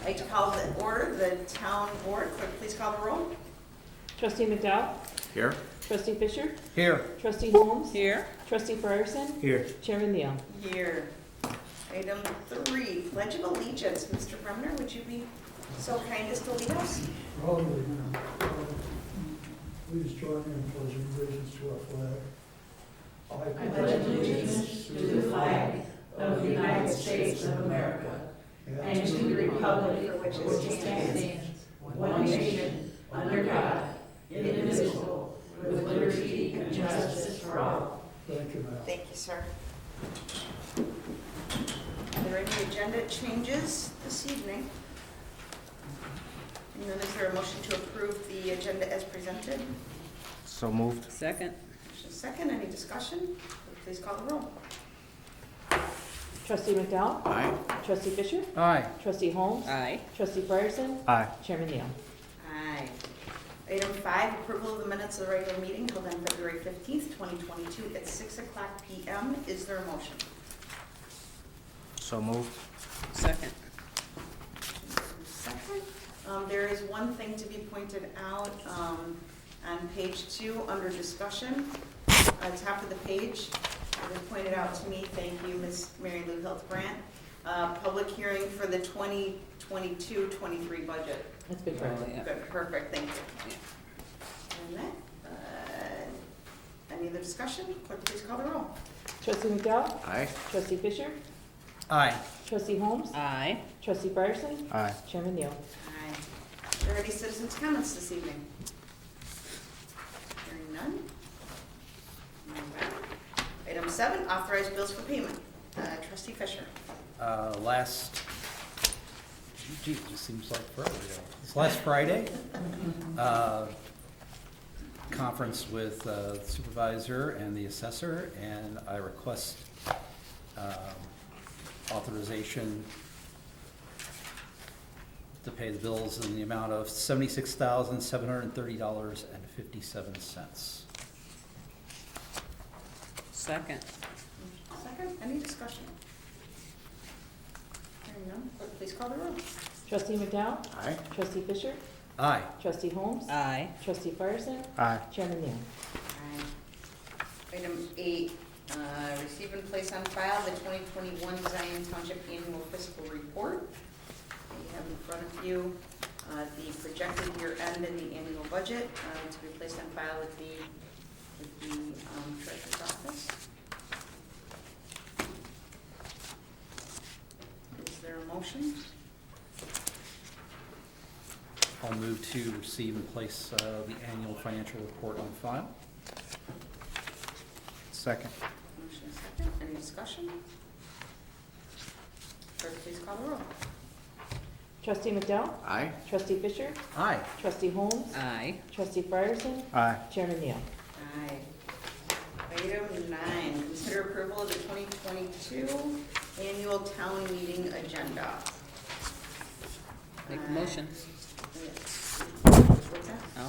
I'd like to call to order the town board. Clerk, please call the roll. Trustee McDowell? Here. Trustee Fisher? Here. Trustee Holmes? Here. Trustee Frierson? Here. Chairman Neal? Here. Item 3, Pledge of Allegiance. Mr. Bremner, would you be so kind as to lead us? Probably not. Please join me in pledging allegiance to our flag. I pledge allegiance to the flag of the United States of America and to the republic for which it stands, one nation, under God, indivisible, with liberty and justice for all. Thank you, ma'am. Thank you, sir. Are there any agenda changes this evening? And then is there a motion to approve the agenda as presented? So moved. Second. Motion second. Any discussion? Please call the roll. Trustee McDowell? Aye. Trustee Fisher? Aye. Trustee Holmes? Aye. Trustee Frierson? Aye. Chairman Neal? Aye. Item 5, approval of the minutes of the regular meeting held on February 15th, 2022 at 6 o'clock p.m. Is there a motion? So moved. Second. Second. There is one thing to be pointed out on page 2 under discussion. Top of the page, it was pointed out to me, thank you, Ms. Mary Lou Hiltbrand. Public hearing for the 2022-23 budget. That's big for everyone. Yeah. Good, perfect, thank you. Yeah. And that, any other discussion? Clerk, please call the roll. Trustee McDowell? Aye. Trustee Fisher? Aye. Trustee Holmes? Aye. Trustee Frierson? Aye. Chairman Neal? Aye. Are there any citizens' comments this evening? Hearing none. Item 7, authorized bills for payment. Trustee Fisher. Gee, it just seems like forever ago. This last Friday, conference with the supervisor and the assessor, and I request authorization to pay the bills in the amount of $76,730.57. Second. Second, any discussion? Hearing none, clerk, please call the roll. Trustee McDowell? Aye. Trustee Fisher? Aye. Trustee Holmes? Aye. Trustee Frierson? Aye. Chairman Neal? Aye. Item 8, receive and place on file the 2021 Zion Township Annual Fiscal Report. You have in front of you the projected year end and the annual budget to be placed on file with the treasurer's office. Is there a motion? I'll move to receive and place the annual financial report on file. Second. Motion second. Any discussion? Clerk, please call the roll. Trustee McDowell? Aye. Trustee Fisher? Aye. Trustee Holmes? Aye. Trustee Frierson? Aye. Chairman Neal? Aye. Item 9, consider approval of the 2022 annual town meeting agenda. Make a motion. Yes. What's that? I'll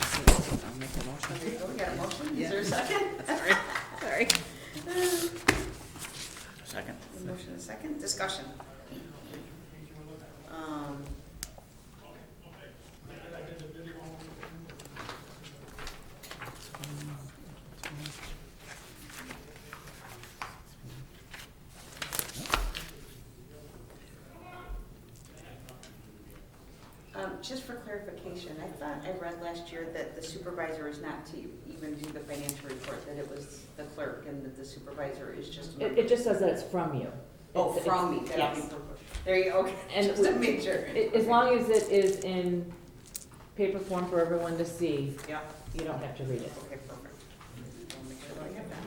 make a Oh, motion. there you go, we got a motion? Yeah. Is there a second? Sorry. Sorry. Second. Motion and second, discussion. Just for clarification, I thought I read last year that the supervisor is not to even do the financial report, that it was the clerk and that the supervisor is just. It just says that it's from you. Oh, It's- from me, it's- that'll be yes. perfect. There you go, okay, And just to make sure. As long as it is in paper form for everyone to see, Yeah, you don't have to read it. okay, perfect. I'll make sure I have that.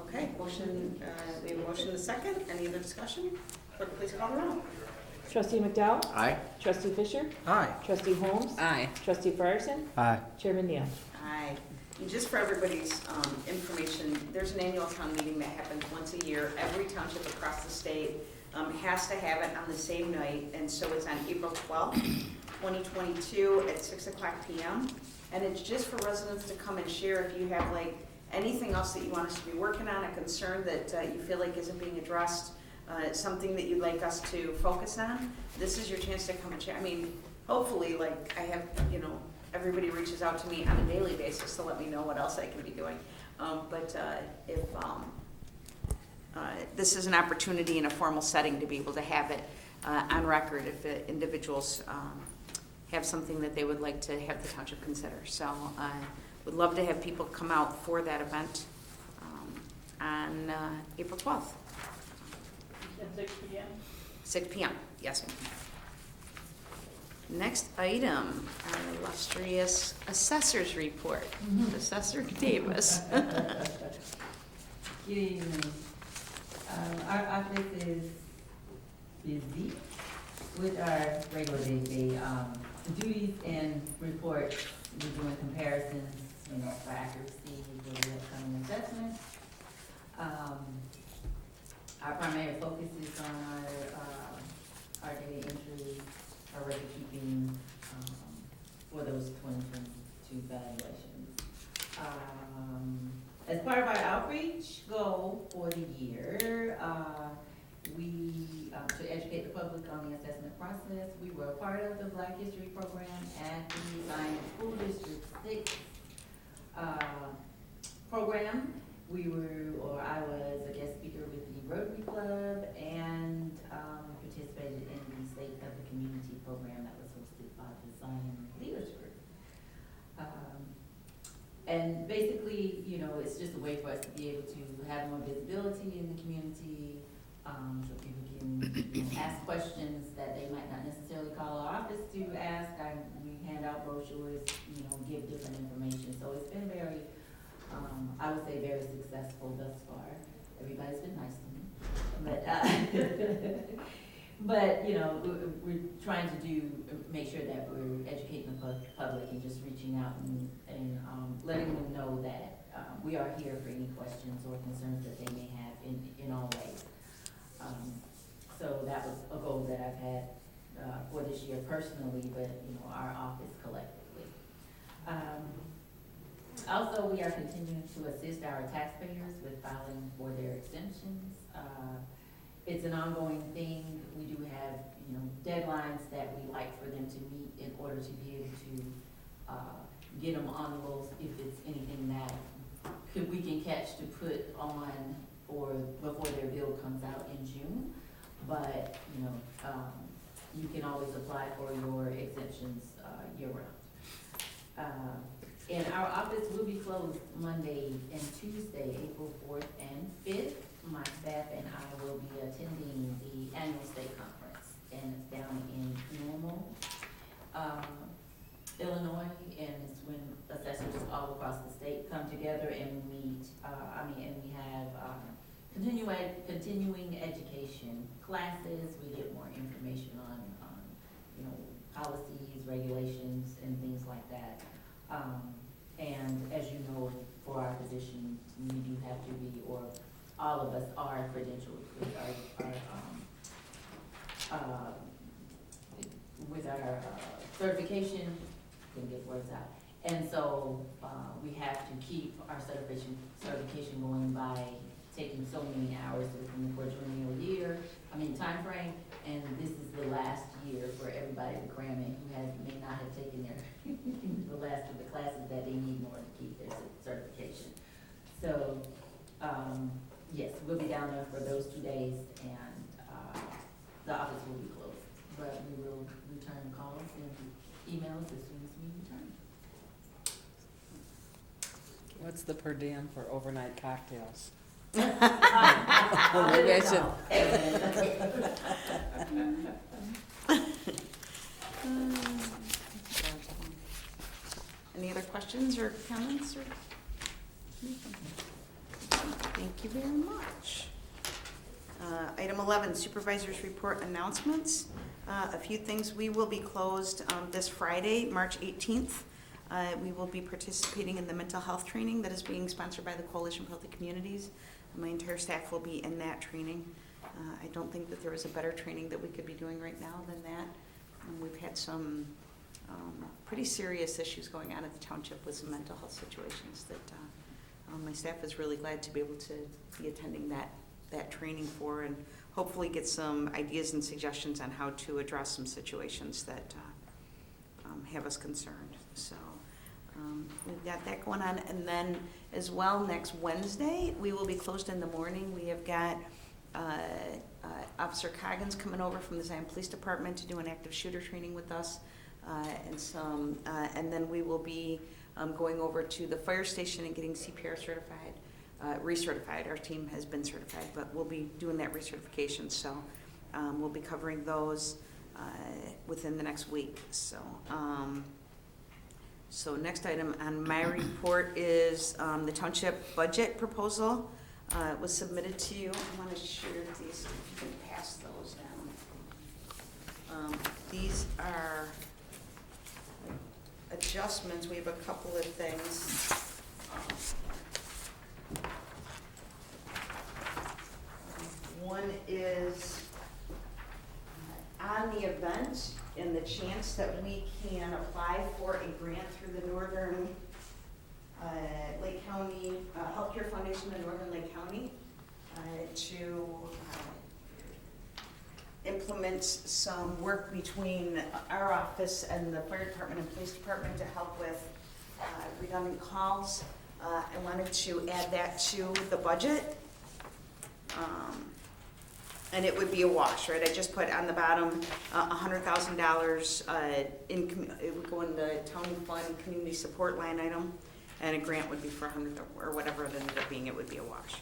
Okay, motion, we have a motion and a second, any other discussion? Clerk, please call the roll. Trustee McDowell? Aye. Trustee Fisher? Aye. Trustee Holmes? Aye. Trustee Frierson? Aye. Chairman Neal? Aye. And just for everybody's information, there's an annual town meeting that happens once a year. Every township across the state has to have it on the same night, and so it's on April 12th, 2022 at 6 o'clock p.m. And it's just for residents to come and share if you have like anything else that you want us to be working on, a concern that you feel like isn't being addressed. something that you'd like us to focus on, this is your chance to come and share. I mean, hopefully, like, I have, everybody reaches out to me on a daily basis to let me know what else I can be doing. But if this is an opportunity in a formal setting to be able to have it on record if the individuals have something that they would like to have the township consider. So I would love to have people come out for that event on April 12th. At 6 p.m.? 6 p.m., yes, ma'am. Next item, our illustrious assessor's report. Assessor Davis. Good evening. Our office is busy with our regular day duties and reports. We're doing comparisons, for accuracy with the upcoming assessments. Our primary focus is on our data entry, our record keeping for those 2022 valuations. As part of our outreach goal for the year, to educate the public on the assessment process, we were a part of the Black History Program at the Zion School District 6 program. I was a guest speaker with the Rotary Club and participated in the State of the Community program that was hosted by the Zion Leaders Group. And basically, it's just a way for us to be able to have more visibility in the community, so people can ask questions that they might not necessarily call our office to ask. We hand out brochures, give different information. So it's been very, I would say very successful thus far. Everybody's been nice to me. But, we're trying to make sure that we're educating the public and just reaching out and letting them know that we are here for any questions or concerns that they may have in all ways. So that was a goal that I've had for this year personally, but, our office collectively. Also, we are continuing to assist our taxpayers with filing for their exemptions. It's an ongoing thing. We do have, deadlines that we like for them to meet in order to be able to get them on the rolls if it's anything that we can catch to put on or before their bill comes out in June. But, you can always apply for your exemptions year-round. And our office will be closed Monday and Tuesday, April 4th and 5th. My staff and I will be attending the annual state conference, and it's down in Normal, Illinois, and it's when assessors all across the state come together and meet. And we have continuing education classes. We get more information on policies, regulations, and things like that. And as you know, for our position, we do have to be, or all of us are credentialed with our certification. Couldn't get words out. And so we have to keep our certification going by taking so many hours within the quadrennial year, time frame. And this is the last year for everybody to cram in who may not have taken the last of the classes that they need in order to keep their certification. So, yes, we'll be down there for those 2 days, and the office will be closed. But we will return calls and emails as soon as we return. What's the per diem for overnight cocktails? Maybe I should. Any other questions or comments? Thank you very much. Item 11, Supervisor's Report Announcements. A few things. We will be closed this Friday, March 18th. We will be participating in the mental health training that is being sponsored by the Coalition for Healthy Communities. My entire staff will be in that training. I don't think that there is a better training that we could be doing right now than that. We've had some pretty serious issues going on at the township with some mental health situations that my staff is really glad to be able to be attending that training for, and hopefully get some ideas and suggestions on how to address some situations that have us concerned. So we've got that going on. And then as well, next Wednesday, we will be closed in the morning. We have got Officer Coggins coming over from the Zion Police Department to do an active shooter training with us. And then we will be going over to the fire station and getting CPR certified, recertified. Our team has been certified, but we'll be doing that recertification. So we'll be covering those within the next week. So next item on my report is the township budget proposal was submitted to you. I want to share these, if you can pass those down. These are adjustments. We have a couple of things. One is on the event and the chance that we can apply for a grant through the Northern Lake County Healthcare Foundation in Northern Lake County to implement some work between our office and the fire department and police department to help with redundant calls. I wanted to add that to the budget. And it would be a wash, right? I just put on the bottom $100,000 it would go in the town fund community support line item, and a grant would be for 100 or whatever it ended up being. It would be a wash.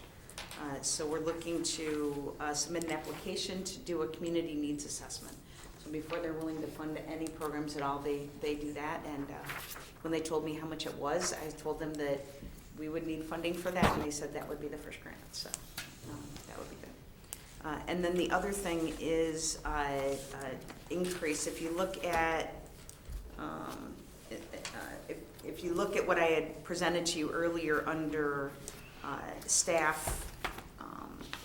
So we're looking to submit an application to do a community needs assessment. So before they're willing to fund any programs at all, they do that. And when they told me how much it was, I told them that we would need funding for that, and they said that would be the first grant. So that would be good. And then the other thing is increase. If you look at if you look at what I had presented to you earlier under staff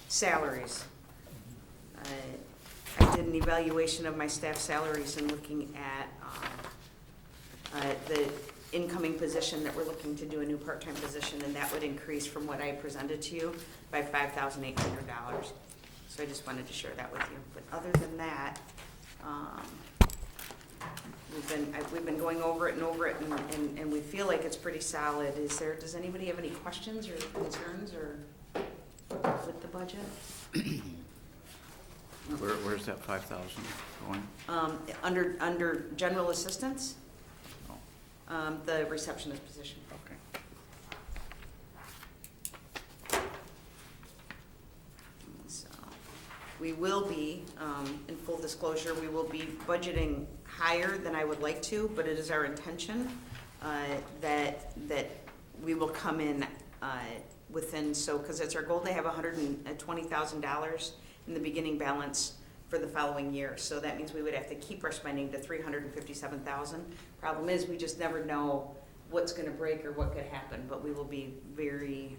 salaries, I did an evaluation of my staff salaries and looking at the incoming position that we're looking to do a new part-time position, and that would increase from what I presented to you by $5,800. So I just wanted to share that with you. But other than that, we've been going over it and we feel like it's pretty solid. Does anybody have any questions or concerns or with the budget? Where's that 5,000 going? Under general assistance, the receptionist position. Okay. So we will be, in full disclosure, we will be budgeting higher than I would like to, but it is our intention that we will come in within, because it's our goal to have $120,000 in the beginning balance for the following year. So that means we would have to keep our spending to $357,000. Problem is, we just never know what's going to break or what could happen, but we will be very,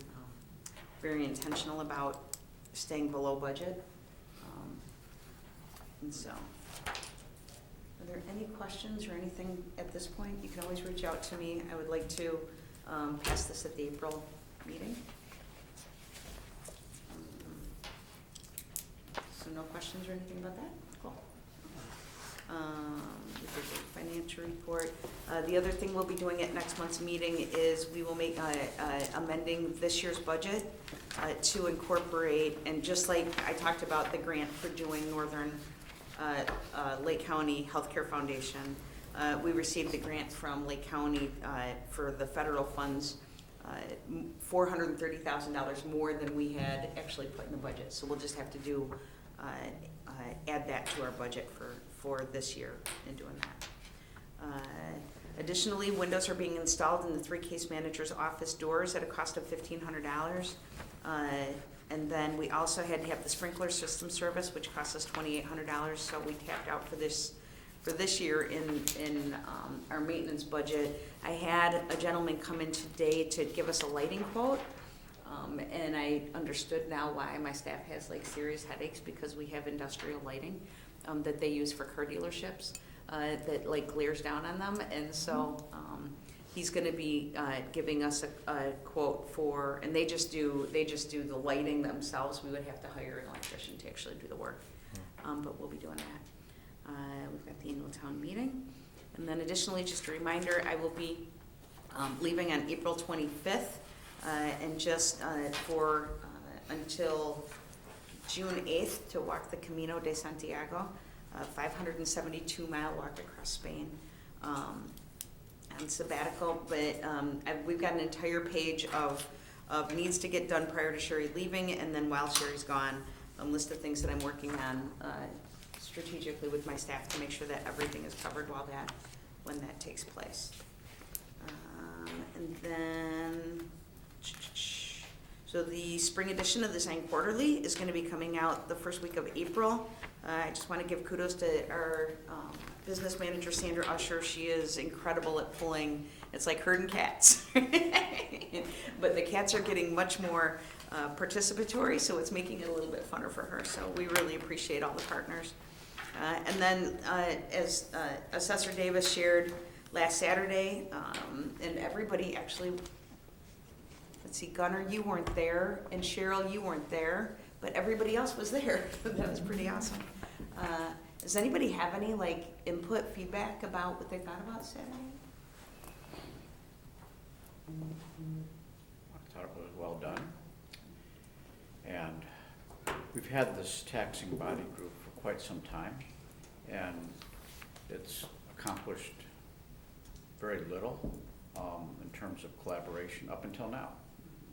very intentional about staying below budget. And so, are there any questions or anything at this point? You can always reach out to me. I would like to pass this at the April meeting. So no questions or anything about that? Cool. Financial report. The other thing we'll be doing at next month's meeting is we will make amending this year's budget to incorporate, and just like I talked about the grant for doing Northern Lake County Healthcare Foundation, we received the grant from Lake County for the federal funds, $430,000 more than we had actually put in the budget. So we'll just have to do add that to our budget for this year in doing that. Additionally, windows are being installed in the 3 case managers' office doors at a cost of $1,500. And then we also had to have the sprinkler system service, which cost us $2,800. So we tapped out for this year in our maintenance budget. I had a gentleman come in today to give us a lighting quote. And I understood now why my staff has like serious headaches, because we have industrial lighting that they use for car dealerships that like glares down on them. And so he's gonna be giving us a quote for, and they just do the lighting themselves. We would have to hire an electrician to actually do the work, but we'll be doing that. We've got the annual town meeting, and then additionally, just a reminder, I will be leaving on April 25th, and just for until June 8th to walk the Camino de Santiago, 572-mile walk across Spain. On sabbatical, but we've got an entire page of needs to get done prior to Sherry leaving, and then while Sherry's gone, a list of things that I'm working on strategically with my staff to make sure that everything is covered when that takes place. And then, so the spring edition of the Zion Quarterly is going to be coming out the first week of April. I just want to give kudos to our business manager, Sandra Usher. She is incredible at pulling, it's like herding cats. But the cats are getting much more participatory, so it's making it a little bit funner for her. So we really appreciate all the partners. And then as Assessor Davis shared last Saturday, and everybody actually, let's see, Gunnar, you weren't there, and Cheryl, you weren't there, but everybody else was there. That was pretty awesome. Does anybody have any input, feedback about what they thought about Saturday? I thought it was well done. And we've had this taxing body group for quite some time, and it's accomplished very little in terms of collaboration up until now.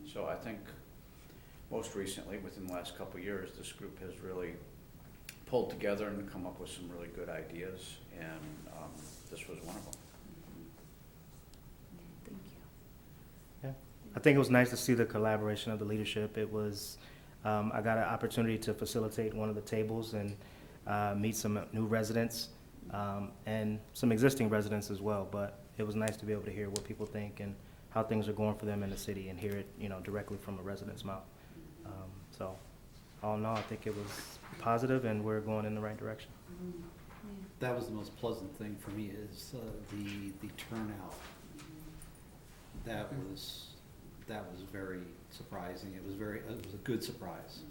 So I think most recently, within the last couple of years, this group has really pulled together and come up with some really good ideas, and this was one of them. Thank you. Yeah. I think it was nice to see the collaboration of the leadership. It was, I got an opportunity to facilitate one of the tables and meet some new residents and some existing residents as well. But it was nice to be able to hear what people think and how things are going for them in the city, and hear it, directly from a resident's mouth. So, all in all, I think it was positive, and we're going in the right direction. That was the most pleasant thing for me, is the turnout. That was very surprising. It was a good surprise,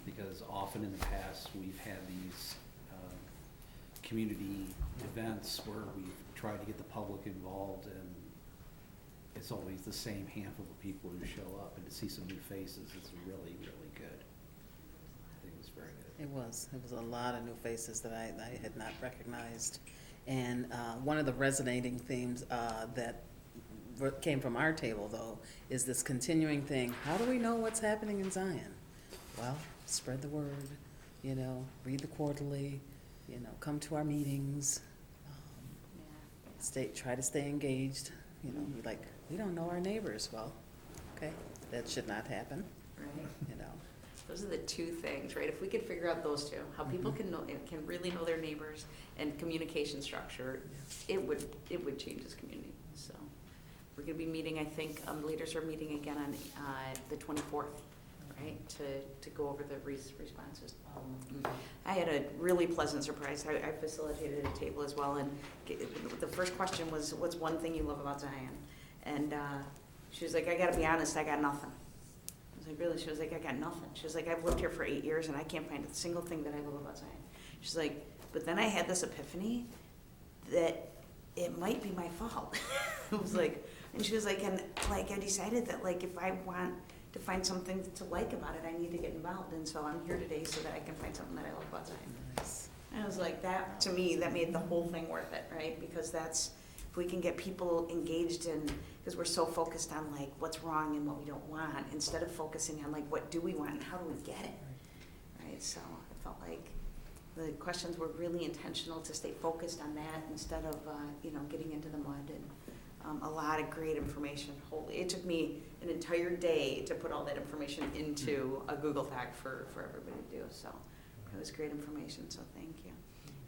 because often in the past we've had these community events where we've tried to get the public involved, and it's always the same handful of people who show up, and to see some new faces is really, really good. I think it was very good. It was a lot of new faces that I had not recognized. And one of the resonating themes that came from our table, though, is this continuing thing: how do we know what's happening in Zion? Well, spread the word, read the quarterly, come to our meetings, try to stay engaged. We don't know our neighbors. Well, okay, that should not happen. Right. Those Those are the two things, right? If we could figure out those two, how people can really know their neighbors, and communication structure, it would change this community. So we're going to be meeting, I think, leaders are meeting again on the 24th, right, to go over the responses. I had a really pleasant surprise. I facilitated a table as well, and the first question was, "What's one thing you love about Zion?" And she was like, "I got to be honest, I got nothing." I was like, "Really?" She was like, "I got nothing." She was like, "I've lived here for 8 years, and I can't find a single thing that I love about Zion." She's like, "But then I had this epiphany that it might be my fault." I was like, and she was like, "And like I decided that like if I want to find something to like about it, I need to get involved, and so I'm here today so that I can find something that I love about Zion." Nice. And I was like, that, to me, that made the whole thing worth it, right? Because that's, if we can get people engaged in, because we're so focused on like what's wrong and what we don't want, instead of focusing on like what do we want and how do we get it, right? So I felt like the questions were really intentional to stay focused on that instead of, getting into the mud, and a lot of great information. It took me an entire day to put all that information into a Google Doc for everybody to do, so it was great information, so thank you.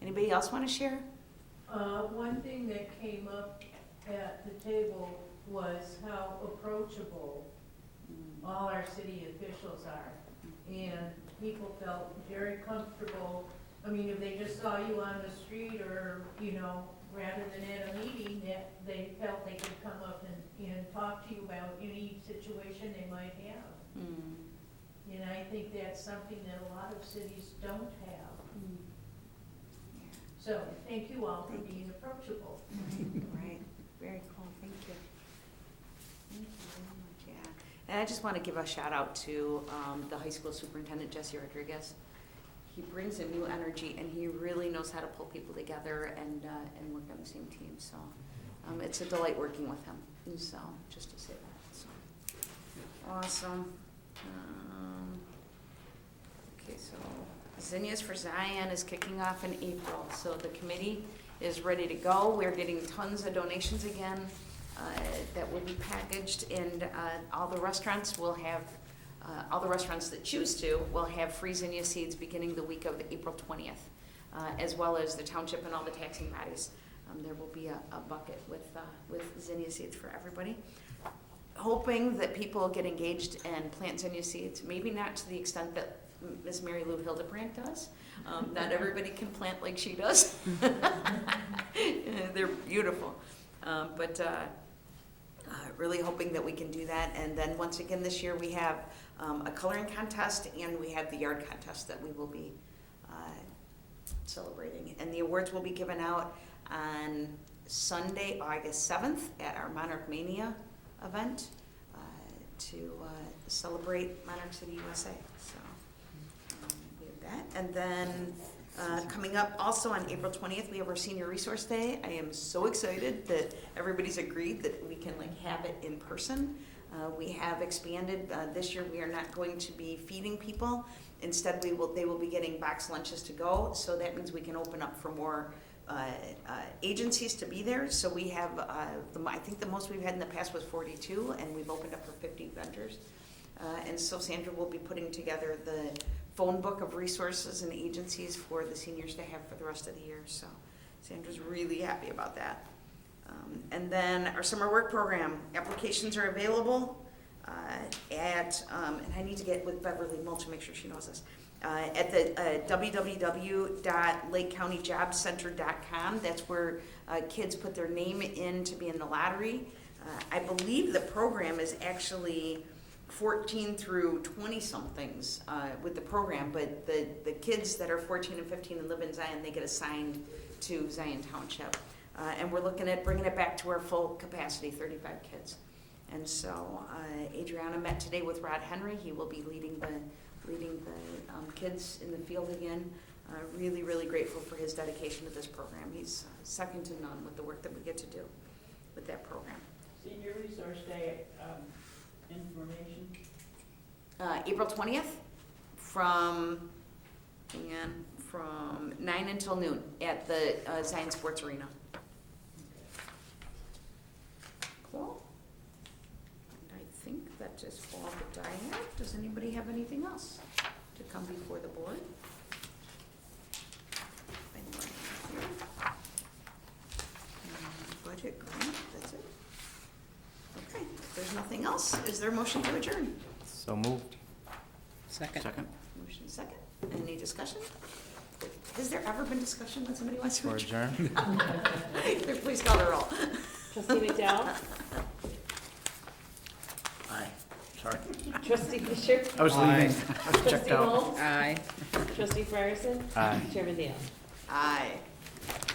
Anybody else want to share? One thing that came up at the table was how approachable all our city officials are. And people felt very comfortable. I mean, if they just saw you on the street or, rather than at a meeting, that they felt they could come up and talk to you about any situation they might have. And I think that's something that a lot of cities don't have. So, thank you all for being approachable. Right, very cool, thank you. Thank you very much, yeah. And I just want to give a shout out to the high school superintendent, Jesse Rodriguez. He brings a new energy and he really knows how to pull people together and work on the same team, so. It's a delight working with him, and so, just to say that, so. Awesome. Okay, so Zinnias for Zion is kicking off in April, so the committee is ready to go. We're getting tons of donations again that will be packaged, and all the restaurants will have, all the restaurants that choose to will have free zinnia seeds beginning the week of April 20th, as well as the township and all the taxing bodies. There will be a bucket with zinnia seeds for everybody. Hoping that people get engaged and plant zinnia seeds, maybe not to the extent that Miss Mary Lou Hildebrandt does. Not everybody can plant like she does. They're beautiful. But really hoping that we can do that. And then once again this year we have a coloring contest and we have the yard contest that we will be celebrating. And the awards will be given out on Sunday, August 7th at our Monarch Mania event to celebrate Monarch City, USA. So we have that. And then coming up also on April 20th, we have our Senior Resource Day. I am so excited that everybody's agreed that we can have it in person. We have expanded. This year we are not going to be feeding people. Instead, they will be getting box lunches to go. So that means we can open up for more agencies to be there. So we have, I think the most we've had in the past was 42, and we've opened up for 50 vendors. And so Sandra will be putting together the phone book of resources and agencies for the seniors to have for the rest of the year. So Sandra's really happy about that. And then our summer work program, applications are available at, and I need to get with Beverly Mulch to make sure she knows this, at the www.lakecountyjobcenter.com. That's where kids put their name in to be in the lottery. I believe the program is actually 14 through 20-somethings with the program, but the kids that are 14 and 15 and live in Zion, they get assigned to Zion Township. And we're looking at bringing it back to our full capacity, 35 kids. And so Adriana met today with Rod Henry. He will be leading the kids in the field again. Really, really grateful for his dedication to this program. He's second to none with the work that we get to do with that program. Senior Resource Day information. April 20th from 9 until noon at the Zion Sports Arena. Cool. And I think that is all that I have. Does anybody have anything else to come before the board? Anyone here? Budget, grant, that's it. Okay, if there's nothing else, is there a motion to adjourn? So moved. Second. Motion second. Any discussion? Has there ever been discussion when somebody wants to For adjourn? adjourn. Please call the roll. Trustee McDowell? Aye, sorry. Trustee Fisher? I was leaving. I was checked Trustee out. Mold? Aye. Trustee Frierson? Aye. Chairman Dale? Aye.